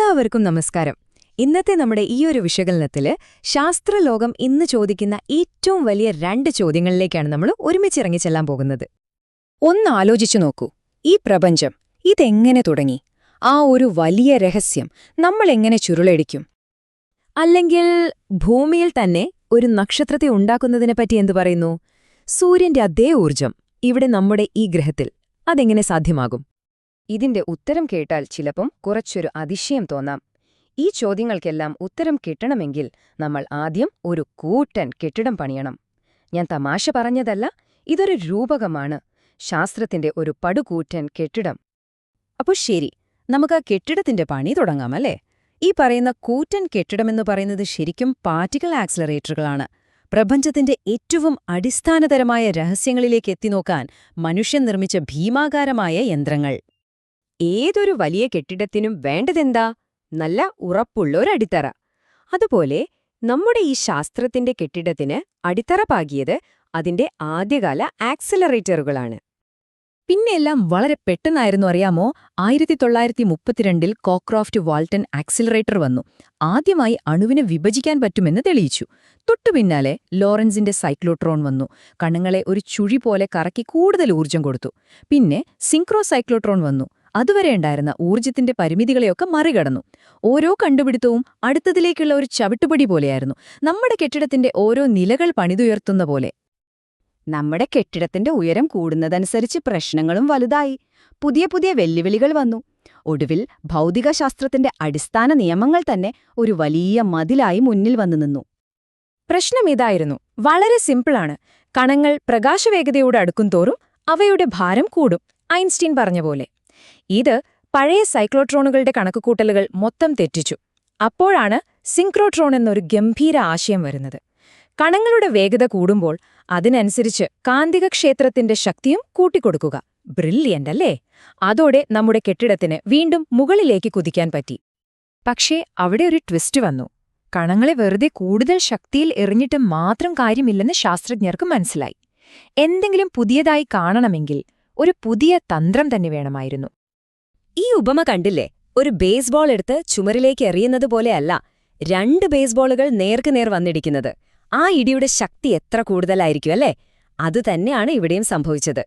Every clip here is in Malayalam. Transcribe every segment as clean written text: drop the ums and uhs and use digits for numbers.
എല്ലാവർക്കും നമസ്കാരം. ഇന്നത്തെ നമ്മുടെ ഈയൊരു വിശകലനത്തില് ശാസ്ത്രലോകം ഇന്ന് ചോദിക്കുന്ന ഏറ്റവും വലിയ 2 ചോദ്യങ്ങളിലേക്കാണ് നമ്മൾ ഒരുമിച്ചിറങ്ങി ചെല്ലാൻ പോകുന്നത്. ഒന്ന് ആലോചിച്ചു നോക്കൂ, ഈ പ്രപഞ്ചം ഇതെങ്ങനെ തുടങ്ങി? ആ ഒരു വലിയ രഹസ്യം നമ്മൾ എങ്ങനെ ചുരുളടിക്കും? അല്ലെങ്കിൽ ഭൂമിയിൽ തന്നെ ഒരു നക്ഷത്രത്തെ ഉണ്ടാക്കുന്നതിനെപ്പറ്റി എന്തു പറയുന്നു? സൂര്യന്റെ അതേ ഊർജം ഇവിടെ നമ്മുടെ ഈ ഗ്രഹത്തിൽ അതെങ്ങനെ സാധ്യമാകും? ഇതിന്റെ ഉത്തരം കേട്ടാൽ ചിലപ്പം കുറച്ചൊരു അതിശയം തോന്നാം. ഈ ചോദ്യങ്ങൾക്കെല്ലാം ഉത്തരം കിട്ടണമെങ്കിൽ നമ്മൾ ആദ്യം ഒരു കൂറ്റൻ കെട്ടിടം പണിയണം. ഞാൻ തമാശ പറഞ്ഞതല്ല, ഇതൊരു രൂപകമാണ്, ശാസ്ത്രത്തിന്റെ ഒരു പടുകൂറ്റൻ കെട്ടിടം. അപ്പോൾ ശരി, നമുക്ക് ആ കെട്ടിടത്തിന്റെ പണി തുടങ്ങാമല്ലേ? ഈ പറയുന്ന കൂറ്റൻ കെട്ടിടമെന്ന് പറയുന്നത് ശരിക്കും പാർട്ടിക്കിൾ ആക്സിലറേറ്ററുകളാണ്. പ്രപഞ്ചത്തിന്റെ ഏറ്റവും അടിസ്ഥാനതരമായ രഹസ്യങ്ങളിലേക്ക് എത്തിനോക്കാൻ മനുഷ്യൻ നിർമ്മിച്ച ഭീമാകാരമായ യന്ത്രങ്ങൾ. ഏതൊരു വലിയ കെട്ടിടത്തിനും വേണ്ടതെന്താ? നല്ല ഉറപ്പുള്ളൊരടിത്തറ. അതുപോലെ നമ്മുടെ ഈ ശാസ്ത്രത്തിന്റെ കെട്ടിടത്തിന് അടിത്തറ പാകിയത് അതിന്റെ ആദ്യകാല ആക്സിലറേറ്ററുകളാണ്. പിന്നെയെല്ലാം വളരെ പെട്ടെന്നായിരുന്നു, അറിയാമോ? 1932 കോക്രോഫ്റ്റ് വാൾട്ടൺ ആക്സിലറേറ്റർ വന്നു. ആദ്യമായി അണുവിനെ വിഭജിക്കാൻ പറ്റുമെന്ന് തെളിയിച്ചു. തൊട്ടുപിന്നാലെ ലോറൻസിന്റെ സൈക്ലോട്രോൺ വന്നു. കണങ്ങളെ ഒരു ചുഴി പോലെ കറക്കി കൂടുതൽ ഊർജ്ജം കൊടുത്തു. പിന്നെ സിങ്ക്രോ സൈക്ലോട്രോൺ വന്നു. അതുവരെ ഉണ്ടായിരുന്ന ഊർജ്ജത്തിന്റെ പരിമിതികളെയൊക്കെ മറികടന്നു. ഓരോ കണ്ടുപിടുത്തവും അടുത്തതിലേക്കുള്ള ഒരു ചവിട്ടുപടി പോലെയായിരുന്നു. നമ്മുടെ കെട്ടിടത്തിന്റെ ഓരോ നിലകൾ പണിതുയർത്തുന്ന പോലെ. നമ്മുടെ കെട്ടിടത്തിന്റെ ഉയരം കൂടുന്നതനുസരിച്ച് പ്രശ്നങ്ങളും വലുതായി. പുതിയ പുതിയ വെല്ലുവിളികൾ വന്നു. ഒടുവിൽ ഭൗതികശാസ്ത്രത്തിന്റെ അടിസ്ഥാന നിയമങ്ങൾ തന്നെ ഒരു വലിയ മതിലായി മുന്നിൽ വന്നു നിന്നു. പ്രശ്നം ഇതായിരുന്നു. വളരെ സിമ്പിളാണ്. കണങ്ങൾ പ്രകാശവേഗതയോട് അടുക്കുംതോറും അവയുടെ ഭാരം കൂടും, ഐൻസ്റ്റീൻ പറഞ്ഞ പോലെ. ഇത് പഴയ സൈക്ലോട്രോണുകളുടെ കണക്കുകൂട്ടലുകൾ മൊത്തം തെറ്റിച്ചു. അപ്പോഴാണ് സിങ്ക്രോട്രോൺ എന്നൊരു ഗംഭീര ആശയം വരുന്നത്. കണങ്ങളുടെ വേഗത കൂടുമ്പോൾ അതിനനുസരിച്ച് കാന്തികക്ഷേത്രത്തിന്റെ ശക്തിയും കൂട്ടിക്കൊടുക്കുക. ബ്രില്യന്റ് അല്ലേ? അതോടെ നമ്മുടെ കെട്ടിടത്തിന് വീണ്ടും മുകളിലേക്ക് കുതിക്കാൻ പറ്റി. പക്ഷേ അവിടെ ഒരു ട്വിസ്റ്റ് വന്നു. കണങ്ങളെ വെറുതെ കൂടുതൽ ശക്തിയിൽ എറിഞ്ഞിട്ട് മാത്രം കാര്യമില്ലെന്ന് ശാസ്ത്രജ്ഞർക്ക് മനസ്സിലായി. എന്തെങ്കിലും പുതിയതായി കാണണമെങ്കിൽ ഒരു പുതിയ തന്ത്രം തന്നെ വേണമായിരുന്നു. ഈ ഉപമ കണ്ടില്ലേ? ഒരു ബേസ്ബോൾ എടുത്ത് ചുമരിലേക്ക് എറിയുന്നത് പോലെയല്ല, 2 ബേസ്ബോളുകൾ നേർക്കുനേർ വന്നിടിക്കുന്നത്. ആ ഇടിയുടെ ശക്തി എത്ര കൂടുതലായിരിക്കും അല്ലേ? അതുതന്നെയാണ് ഇവിടെയും സംഭവിച്ചത്.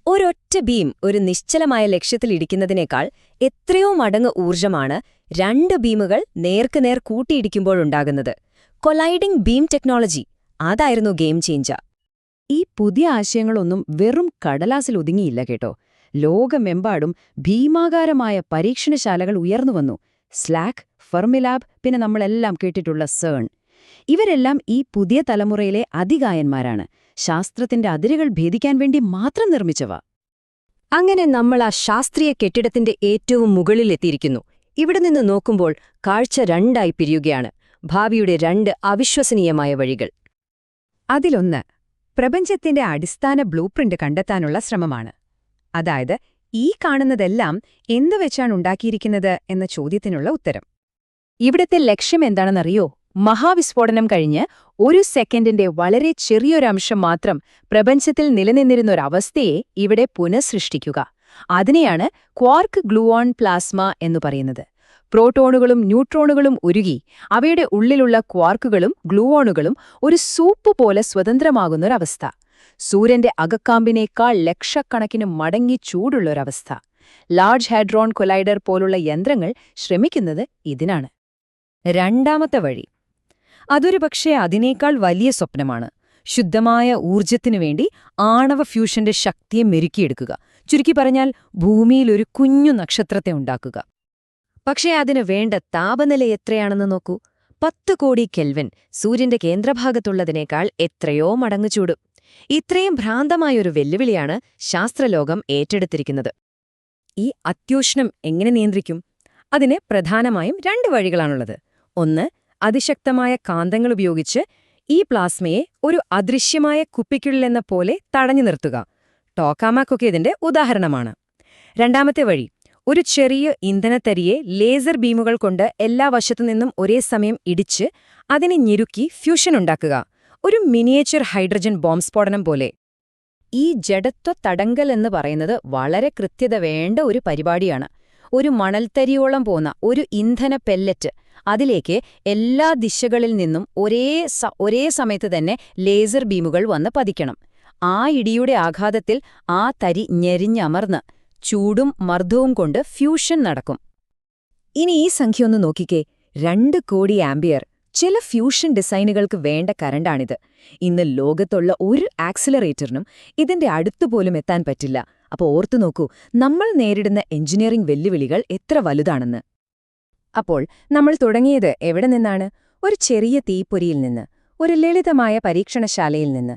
ഒരൊറ്റ ബീം ഒരു നിശ്ചലമായ ലക്ഷ്യത്തിൽ ഇടിക്കുന്നതിനേക്കാൾ എത്രയോ മടങ്ങ് ഊർജ്ജമാണ് 2 ബീമുകൾ നേർക്കുനേർ കൂട്ടിയിടിക്കുമ്പോഴുണ്ടാകുന്നത്. കൊളൈഡിംഗ് ബീം ടെക്നോളജി, അതായിരുന്നു ഗെയിം ചേഞ്ചർ. ഈ പുതിയ ആശയങ്ങളൊന്നും വെറും കടലാസിൽ ഒതുങ്ങിയില്ല കേട്ടോ. ലോകമെമ്പാടും ഭീമാകാരമായ പരീക്ഷണശാലകൾ ഉയർന്നുവന്നു. സ്ലാക്ക്, ഫെർമിലാബ്, പിന്നെ നമ്മളെല്ലാം കേട്ടിട്ടുള്ള സേൺ. ഇവരെല്ലാം ഈ പുതിയ തലമുറയിലെ അതികായന്മാരാണ്. ശാസ്ത്രത്തിന്റെ അതിരുകൾ ഭേദിക്കാൻ വേണ്ടി മാത്രം നിർമ്മിച്ചവ. അങ്ങനെ നമ്മൾ ആ ശാസ്ത്രീയ കെട്ടിടത്തിന്റെ ഏറ്റവും മുകളിലെത്തിയിരിക്കുന്നു. ഇവിടെ നിന്ന് നോക്കുമ്പോൾ കാഴ്ച 2ആയി പിരിയുകയാണ്. ഭാവിയുടെ 2 അവിശ്വസനീയമായ വഴികൾ. അതിലൊന്ന് പ്രപഞ്ചത്തിന്റെ അടിസ്ഥാന ബ്ലൂപ്രിന്റ് കണ്ടെത്താനുള്ള ശ്രമമാണ്. അതായത്, ഈ കാണുന്നതെല്ലാം എന്തുവെച്ചാണ് ഉണ്ടാക്കിയിരിക്കുന്നത് എന്ന ചോദ്യത്തിനുള്ള ഉത്തരം. ഇവിടത്തെ ലക്ഷ്യം എന്താണെന്നറിയോ? മഹാവിസ്ഫോടനം കഴിഞ്ഞ് 1 സെക്കൻഡിന്റെ വളരെ ചെറിയൊരംശം മാത്രം പ്രപഞ്ചത്തിൽ നിലനിന്നിരുന്നൊരവസ്ഥയെ ഇവിടെ പുനഃസൃഷ്ടിക്കുക. അതിനെയാണ് ക്വാർക്ക് ഗ്ലൂവോൺ പ്ലാസ്മ എന്നു പറയുന്നത്. പ്രോട്ടോണുകളും ന്യൂട്രോണുകളും ഉരുകി അവയുടെ ഉള്ളിലുള്ള ക്വാർക്കുകളും ഗ്ലൂവോണുകളും ഒരു സൂപ്പ് പോലെ സ്വതന്ത്രമാകുന്നൊരവസ്ഥ. സൂര്യന്റെ അകക്കാമ്പിനേക്കാൾ ലക്ഷക്കണക്കിന് മടങ്ങി ചൂടുള്ളൊരവസ്ഥ. ലാർജ് ഹാഡ്രോൺ കൊലൈഡർ പോലുള്ള യന്ത്രങ്ങൾ ശ്രമിക്കുന്നത് ഇതിനാണ്. രണ്ടാമത്തെ വഴി, അതൊരു പക്ഷേ അതിനേക്കാൾ വലിയ സ്വപ്നമാണ്. ശുദ്ധമായ ഊർജ്ജത്തിനു വേണ്ടി ആണവ ഫ്യൂഷന്റെ ശക്തിയെ മെരുക്കിയെടുക്കുക. ചുരുക്കി പറഞ്ഞാൽ, ഭൂമിയിൽ ഒരു കുഞ്ഞു നക്ഷത്രത്തെ ഉണ്ടാക്കുക. പക്ഷേ അതിന് വേണ്ട താപനില എത്രയാണെന്ന് നോക്കൂ. 10 കോടി കെൽവിൻ, സൂര്യന്റെ കേന്ദ്രഭാഗത്തുള്ളതിനേക്കാൾ എത്രയോ മടങ്ങ് ചൂടും. ഇത്രയും ഭ്രാന്തമായൊരു വെല്ലുവിളിയാണ് ശാസ്ത്രലോകം ഏറ്റെടുത്തിരിക്കുന്നത്. ഈ അത്യുഷ്ണം എങ്ങനെ നിയന്ത്രിക്കും? അതിന് പ്രധാനമായും 2 വഴികളാണുള്ളത്. ഒന്ന്, അതിശക്തമായ കാന്തങ്ങൾ ഉപയോഗിച്ച് ഈ പ്ലാസ്മയെ ഒരു അദൃശ്യമായ കുപ്പിക്കുള്ളിലെന്ന പോലെ തടഞ്ഞു നിർത്തുക. ടോക്കാമാക്കൊക്കെ ഇതിന്റെ ഉദാഹരണമാണ്. രണ്ടാമത്തെ വഴി, ഒരു ചെറിയ ഇന്ധനത്തരിയെ ലേസർ ബീമുകൾ കൊണ്ട് എല്ലാ വശത്തുനിന്നും ഒരേ സമയം ഇടിച്ച് അതിനെ ഞെരുക്കി ഫ്യൂഷൻ ഉണ്ടാക്കുക. ഒരു മിനിയേച്ചർ ഹൈഡ്രജൻ ബോംബ് സ്ഫോടനം പോലെ. ഈ ജഡത്വ തടങ്കൽ എന്ന് പറയുന്നത് വളരെ കൃത്യത വേണ്ട ഒരു പരിപാടിയാണ്. ഒരു മണൽത്തരിയോളം പോന്ന ഒരു ഇന്ധന പെല്ലറ്റ് അതിലേക്ക് എല്ലാ ദിശകളിൽ നിന്നും ഒരേ സമയത്ത് തന്നെ ലേസർ ബീമുകൾ വന്ന് പതിക്കണം. ആ ഇടിയുടെ ആഘാതത്തിൽ ആ തരി ഞെരിഞ്ഞമർന്ന് ചൂടും മർദ്ദവും കൊണ്ട് ഫ്യൂഷൻ നടക്കും. ഇനി ഈ സംഖ്യ ഒന്ന് നോക്കിക്കേ, 2 കോടി ആംപിയർ. ചില ഫ്യൂഷൻ ഡിസൈനുകൾക്ക് വേണ്ട കറണ്ടാണിത്. ഇന്ന് ലോകത്തുള്ള ഒരു ആക്സിലറേറ്ററിനും ഇതിന്റെ അടുത്തുപോലും എത്താൻ പറ്റില്ല. അപ്പോൾ ഓർത്തു നോക്കൂ, നമ്മൾ നേരിടുന്ന എഞ്ചിനീയറിംഗ് വെല്ലുവിളികൾ എത്ര വലുതാണെന്ന്. അപ്പോൾ നമ്മൾ തുടങ്ങിയത് എവിടെ നിന്നാണ്? ഒരു ചെറിയ തീപ്പൊരിയിൽ നിന്ന്, ഒരു ലളിതമായ പരീക്ഷണശാലയിൽ നിന്ന്.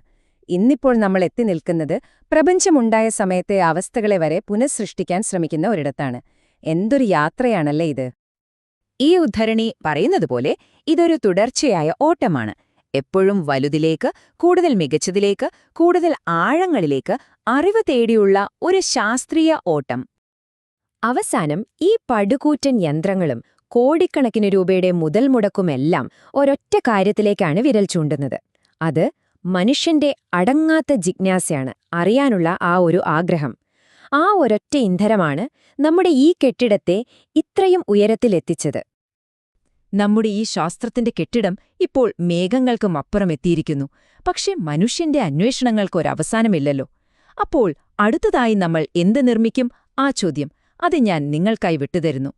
ഇന്നിപ്പോൾ നമ്മൾ എത്തി നിൽക്കുന്നത് പ്രപഞ്ചമുണ്ടായ സമയത്തെ അവസ്ഥകളെ വരെ പുനഃസൃഷ്ടിക്കാൻ ശ്രമിക്കുന്ന ഒരിടത്താണ്. എന്തൊരു യാത്രയാണല്ലേ ഇത്! ഈ ഉദ്ധരണി പറയുന്നതുപോലെ ഇതൊരു തുടർച്ചയായ ഓട്ടമാണ്. എപ്പോഴും വലുതിലേക്ക്, കൂടുതൽ മികച്ചതിലേക്ക്, കൂടുതൽ ആഴങ്ങളിലേക്ക് അറിവ് തേടിയുള്ള ഒരു ശാസ്ത്രീയ ഓട്ടം. അവസാനം ഈ പടുകൂറ്റൻ യന്ത്രങ്ങളും കോടിക്കണക്കിന് രൂപയുടെ മുതൽ മുടക്കുമെല്ലാം ഒരൊറ്റ കാര്യത്തിലേക്കാണ് വിരൽ ചൂണ്ടുന്നത്. അത് മനുഷ്യന്റെ അടങ്ങാത്ത ജിജ്ഞാസയാണ്, അറിയാനുള്ള ആ ഒരു ആഗ്രഹം. ആ ഒരൊറ്റ ഇന്ധനമാണ് നമ്മുടെ ഈ കെട്ടിടത്തെ ഇത്രയും ഉയരത്തിലെത്തിച്ചത്. നമ്മുടെ ഈ ശാസ്ത്രത്തിന്റെ കെട്ടിടം ഇപ്പോൾ മേഘങ്ങൾക്കും അപ്പുറമെത്തിയിരിക്കുന്നു. പക്ഷെ മനുഷ്യന്റെ അന്വേഷണങ്ങൾക്കൊരവസാനമില്ലല്ലോ. അപ്പോൾ അടുത്തതായി നമ്മൾ എന്ത് നിർമ്മിക്കും? ആ ചോദ്യം അത് ഞാൻ നിങ്ങൾക്കായി വിട്ടുതരുന്നു.